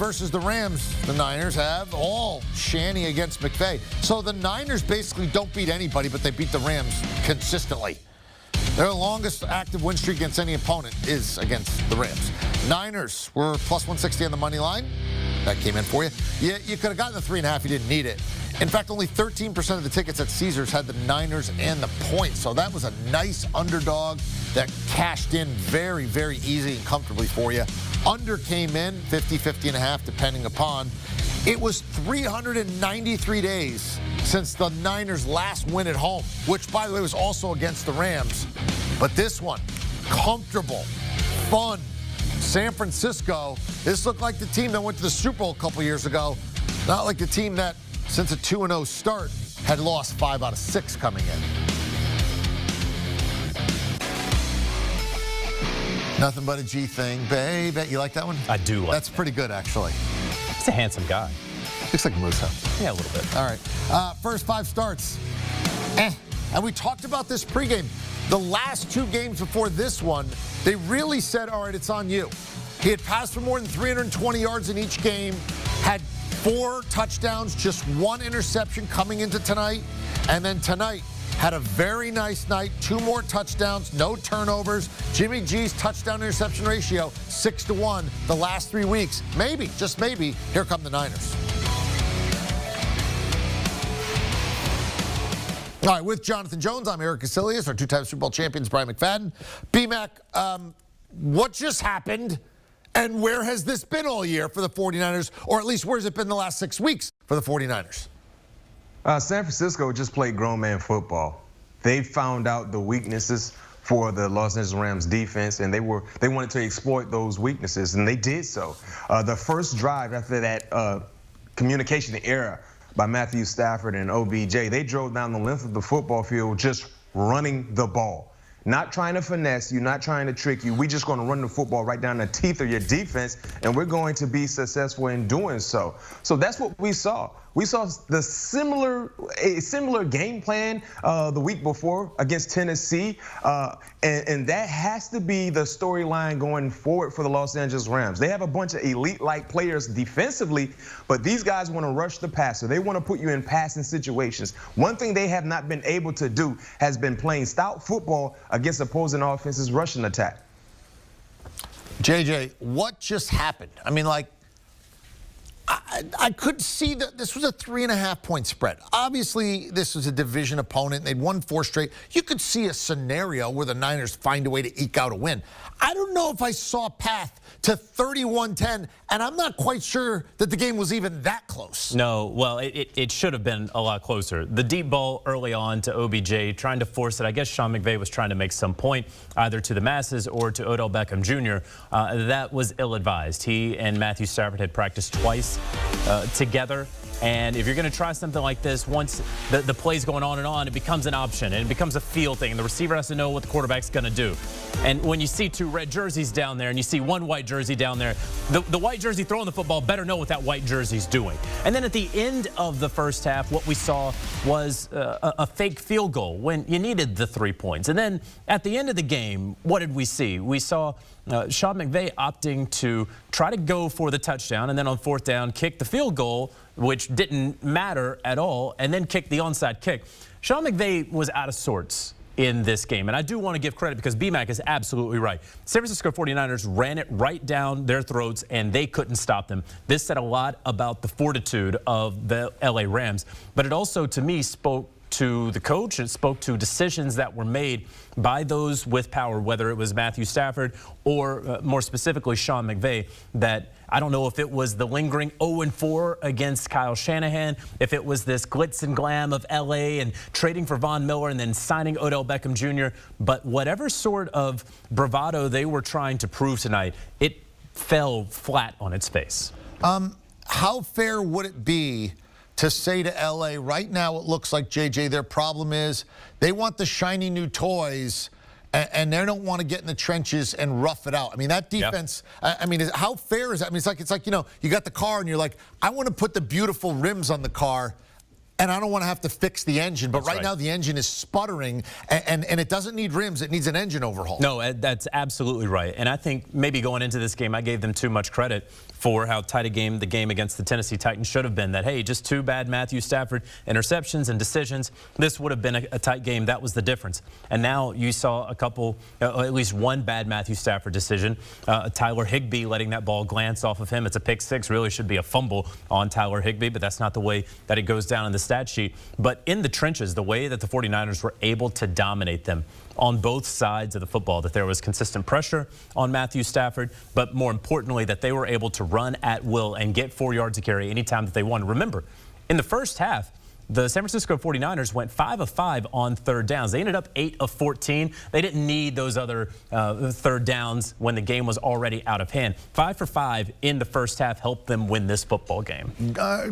versus the Rams, the Niners have all Shanny against McVay. So the Niners basically don't beat anybody, but they beat the Rams consistently. Their longest active win streak against any opponent is against the Rams. Niners were plus 160 on the money line. That came in for you. You could have gotten the 3.5. You didn't need it. In fact, only 13% of the tickets at Caesars had the Niners and the points. So that was a nice underdog that cashed in very, very easy and comfortably for you. Under came in 50, 50.5, depending upon. It was 393 days since the Niners' last win at home, which, by the way, was also against the Rams. But this one, comfortable, fun. San Francisco, this looked like the team that went to the Super Bowl a couple years ago. Not like the team that, since a 2-0 start, had lost 5 out of 6 coming in. Nothing but a G thing, baby. You like that one? I do like That's pretty good, actually. He's a handsome guy. Looks like Musa. Yeah, a little bit. All right. First 5 starts. And we talked about this pregame. The last 2 games before this one, they really said, all right, it's on you. He had passed for more than 320 yards in each game, had 4 touchdowns, just 1 interception coming into tonight. And then tonight, had a very nice night, 2 more touchdowns, no turnovers. Jimmy G's touchdown-interception ratio, 6-1 the last 3 weeks. Maybe, just maybe, here come the Niners. All right, with Jonathan Jones, I'm Eric Casillas, our 2-time Super Bowl champions, Brian McFadden. B-Mac, what just happened, and where has this been all year for the 49ers, or at least where's it been the last 6 weeks for the 49ers? San Francisco just played grown man football. They found out the weaknesses for the Los Angeles Rams defense, and they wanted to exploit those weaknesses, and they did so. The first drive after that communication error by Matthew Stafford and OBJ, they drove down the length of the football field just running the ball. Not trying to finesse you, not trying to trick you. We're just going to run the football right down the teeth of your defense, and we're going to be successful in doing so. So that's what we saw. We saw a similar game plan the week before against Tennessee, and that has to be the storyline going forward for the Los Angeles Rams. They have a bunch of elite-like players defensively, but these guys want to rush the passer. They want to put you in passing situations. One thing they have not been able to do has been playing stout football against opposing offenses' rushing attack. JJ, what just happened? I mean, like, I could see that this was a 3.5-point spread. Obviously, this was a division opponent. They'd won 4 straight. You could see a scenario where the Niners find a way to eke out a win. I don't know if I saw a path to 31-10, and I'm not quite sure that the game was even that close. No, well, it should have been a lot closer. The deep ball early on to OBJ, trying to force it. I guess Sean McVay was trying to make some point either to the masses or to Odell Beckham Jr. That was ill-advised. He and Matthew Stafford had practiced twice together. And if you're going to try something like this, once the play's going on, it becomes an option, and it becomes a feel thing. The receiver has to know what the quarterback's going to do. And when you see 2 red jerseys down there and you see 1 white jersey down there, the white jersey throwing the football better know what that white jersey's doing. And then at the end of the first half, what we saw was a fake field goal when you needed the 3 points. And then at the end of the game, what did we see? We saw Sean McVay opting to try to go for the touchdown, and then on 4th down, kick the field goal, which didn't matter at all, and then kick the onside kick. Sean McVay was out of sorts in this game, and I do want to give credit because B-Mac is absolutely right. San Francisco 49ers ran it right down their throats, and they couldn't stop them. This said a lot about the fortitude of the LA Rams, but it also, to me, spoke to the coach. It spoke to decisions that were made by those with power, whether it was Matthew Stafford or more specifically Sean McVay, that I don't know if it was the lingering 0-4 against Kyle Shanahan, if it was this glitz and glam of LA and trading for Von Miller and then signing Odell Beckham Jr., but whatever sort of bravado they were trying to prove tonight, it fell flat on its face. How fair would it be to say to LA, right now it looks like, JJ, their problem is they want the shiny new toys and they don't want to get in the trenches and rough it out. I mean, that defense, I mean, how fair is that? I mean, it's like, you know, you got the car and you're like, I want to put the beautiful rims on the car. and I don't want to have to fix the engine. But That's right now the engine is sputtering, and it doesn't need rims. It needs an engine overhaul. No, that's absolutely right. And I think maybe going into this game, I gave them too much credit for how tight a game the game against the Tennessee Titans should have been. That, hey, just 2 bad Matthew Stafford interceptions and decisions. This would have been a tight game. That was the difference. And now you saw a couple, at least one bad Matthew Stafford decision. Tyler Higbee letting that ball glance off of him. It's a pick 6. Really should be a fumble on Tyler Higbee, but that's not the way that it goes down in the stat sheet. But in the trenches, the way that the 49ers were able to dominate them on both sides of the football, that there was consistent pressure on Matthew Stafford, but more importantly, that they were able to run at will and get 4 yards a carry anytime that they wanted. Remember, in the first half, the San Francisco 49ers went 5 of 5 on third downs. They ended up 8 of 14. They didn't need those other third downs when the game was already out of hand. 5 for 5 in the first half helped them win this football game.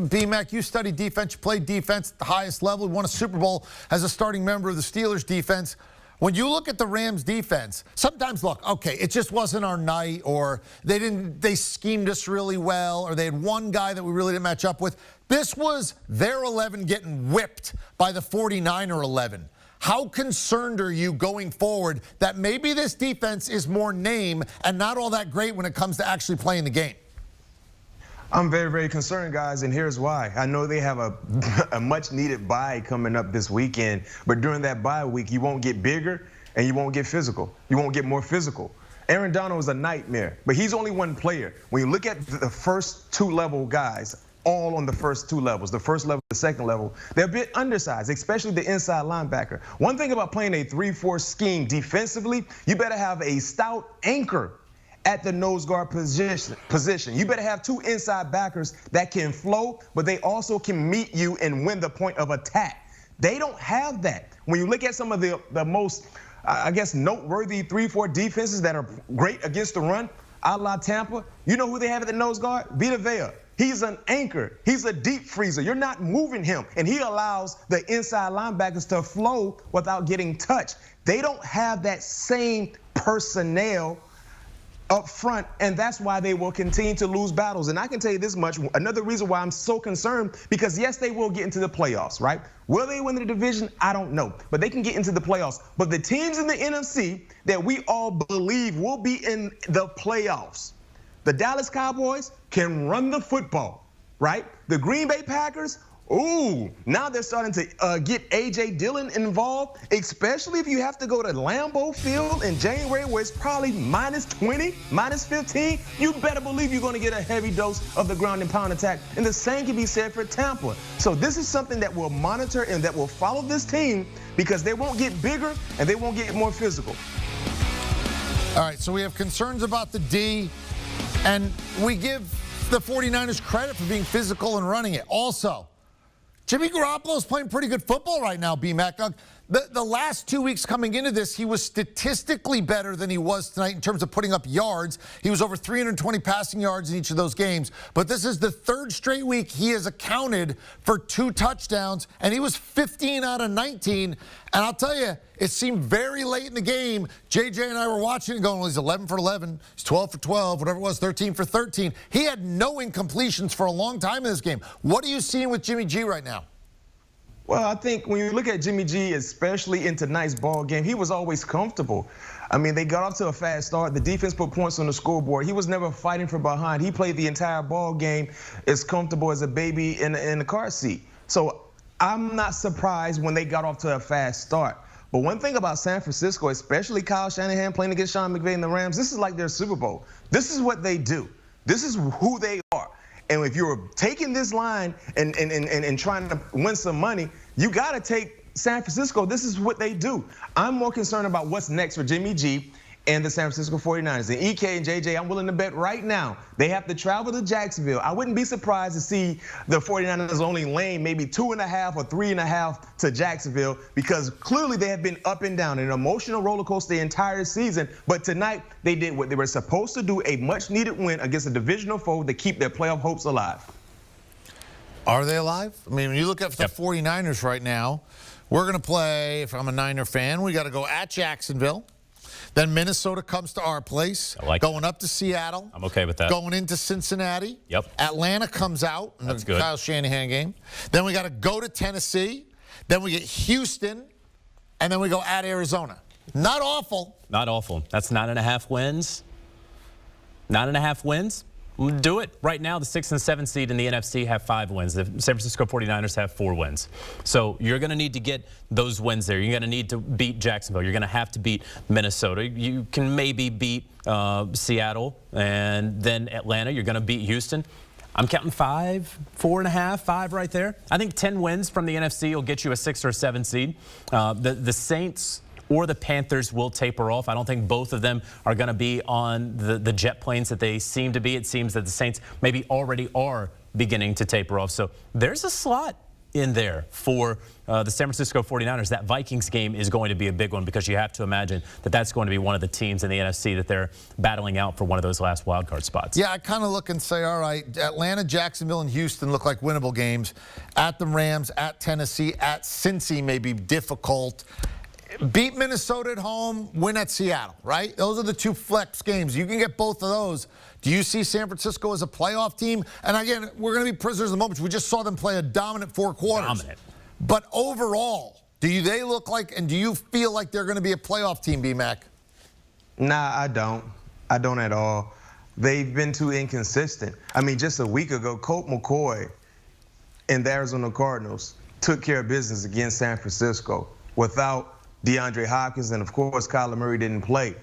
B-Mac, you studied defense, you played defense at the highest level, won a Super Bowl as a starting member of the Steelers defense. When you look at the Rams defense, sometimes look, okay, it just wasn't our night, or they schemed us really well, or they had one guy that we really didn't match up with. This was their 11 getting whipped by the 49er 11. How concerned are you going forward that maybe this defense is more name and not all that great when it comes to actually playing the game? I'm very, very concerned, guys, and here's why. I know they have a much-needed bye coming up this weekend, but during that bye week, you won't get bigger and you won't get physical. You won't get more physical. Aaron Donald is a nightmare, but he's only one player. When you look at the first 2 level guys, all on the first 2 levels, the first level, the second level, they're a bit undersized, especially the inside linebacker. One thing about playing a 3-4 scheme defensively, you better have a stout anchor at the nose guard position. You better have 2 inside backers that can flow, but they also can meet you and win the point of attack. They don't have that. When you look at some of the most, I guess, noteworthy 3-4 defenses that are great against the run, a la Tampa, you know who they have at the nose guard? Vita Vea. He's an anchor. He's a deep freezer. You're not moving him, and he allows the inside linebackers to flow without getting touched. They don't have that same personnel up front, and that's why they will continue to lose battles. And I can tell you this much, another reason why I'm so concerned, because yes, they will get into the playoffs, right? Will they win the division? I don't know, but they can get into the playoffs. But the teams in the NFC that we all believe will be in the playoffs, the Dallas Cowboys can run the football, right? The Green Bay Packers, ooh, now they're starting to get A.J. Dillon involved, especially if you have to go to Lambeau Field in January where it's probably minus 20, minus 15. You better believe you're going to get a heavy dose of the ground and pound attack. And the same can be said for Tampa. So this is something that we'll monitor and that will follow this team, because they won't get bigger and they won't get more physical. All right, so we have concerns about the D, and we give the 49ers credit for being physical and running it. Also, Jimmy Garoppolo's playing pretty good football right now, B-Mac. The last 2 weeks coming into this, he was statistically better than he was tonight in terms of putting up yards. He was over 320 passing yards in each of those games. But this is the 3rd straight week he has accounted for 2 touchdowns, and he was 15 out of 19. And I'll tell you, it seemed very late in the game. JJ and I were watching and going, well, he's 11 for 11, he's 12 for 12, whatever it was, 13 for 13. He had no incompletions for a long time in this game. What are you seeing with Jimmy G right now? Well, I think when you look at Jimmy G, especially in tonight's ball game, he was always comfortable. I mean, they got off to a fast start. The defense put points on the scoreboard. He was never fighting from behind. He played the entire ball game as comfortable as a baby in the car seat. So I'm not surprised when they got off to a fast start. But one thing about San Francisco, especially Kyle Shanahan playing against Sean McVay and the Rams, this is like their Super Bowl. This is what they do. This is who they are. And if you're taking this line and trying to win some money, you got to take San Francisco. This is what they do. I'm more concerned about what's next for Jimmy G and the San Francisco 49ers. And EK and JJ, I'm willing to bet right now they have to travel to Jacksonville. I wouldn't be surprised to see the 49ers only lane maybe 2.5 or 3.5 to Jacksonville, because clearly they have been up and down, an emotional roller coaster the entire season. But tonight they did what they were supposed to do, a much-needed win against a divisional foe to keep their playoff hopes alive. Are they alive? I mean, when you look at the 49ers right now, we're going to play, if I'm a Niner fan, we got to go at Jacksonville. Then Minnesota comes to our place. I like going up to Seattle. I'm okay with that. Going into Cincinnati. Yep. Atlanta comes out in That's the good. Kyle Shanahan game. Then we got to go to Tennessee. Then we get Houston. And then we go at Arizona. Not awful. Not awful. That's 9.5 wins. 9.5 wins. Do it. Right now, the 6th and 7th seed in the NFC have 5 wins. The San Francisco 49ers have 4 wins. So you're going to need to get those wins there. You're going to need to beat Jacksonville. You're going to have to beat Minnesota. You can maybe beat Seattle and then Atlanta. You're going to beat Houston. I'm counting 5, 4.5, 5 right there. I think 10 wins from the NFC will get you a 6 or 7 seed. The Saints or the Panthers will taper off. I don't think both of them are going to be on the jet planes that they seem to be. It seems that the Saints maybe already are beginning to taper off. So there's a slot in there for the San Francisco 49ers. That Vikings game is going to be a big one because you have to imagine that that's going to be one of the teams in the NFC that they're battling out for one of those last wildcard spots. Yeah, I kind of look and say, all right, Atlanta, Jacksonville, and Houston look like winnable games. At the Rams, at Tennessee, at Cincy may be difficult. Beat Minnesota at home, win at Seattle, right? Those are the 2 flex games. You can get both of those. Do you see San Francisco as a playoff team? And again, we're going to be prisoners of the moment. We just saw them play a dominant 4 quarters. Dominant. But overall, they look like, and do you feel like they're going to be a playoff team, B-Mac? Nah, I don't. I don't at all. They've been too inconsistent. I mean, just a week ago, Colt McCoy and the Arizona Cardinals took care of business against San Francisco without DeAndre Hopkins, and of course, Kyler Murray didn't play.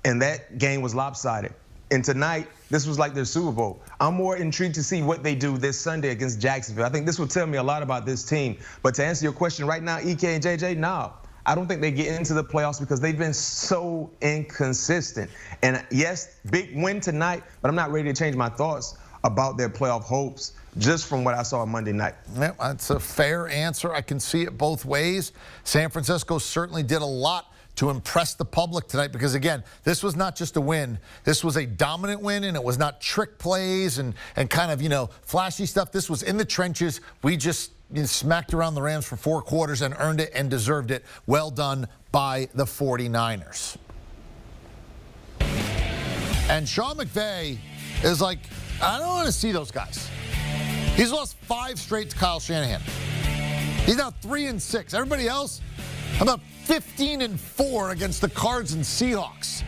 And that game was lopsided. And tonight, this was like their Super Bowl. I'm more intrigued to see what they do this Sunday against Jacksonville. I think this will tell me a lot about this team. But to answer your question right now, EK and JJ, no. I don't think they get into the playoffs because they've been so inconsistent. And yes, big win tonight, but I'm not ready to change my thoughts about their playoff hopes just from what I saw on Monday night. Yeah, that's a fair answer. I can see it both ways. San Francisco certainly did a lot to impress the public tonight because, again, this was not just a win. This was a dominant win, and it was not trick plays and kind of, flashy stuff. This was in the trenches. We just smacked around the Rams for 4 quarters and earned it and deserved it. Well done by the 49ers. And Sean McVay is like, I don't want to see those guys. He's lost 5 straight to Kyle Shanahan. He's now 3-6. Everybody else, about 15-4 against the Cards and Seahawks.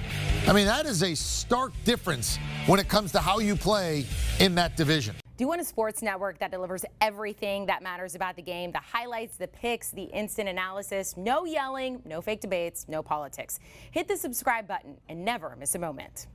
I mean, that is a stark difference when it comes to how you play in that division. Do you want a sports network that delivers everything that matters about the game? The highlights, the picks, the instant analysis, no yelling, no fake debates, no politics. Hit the subscribe button and never miss a moment.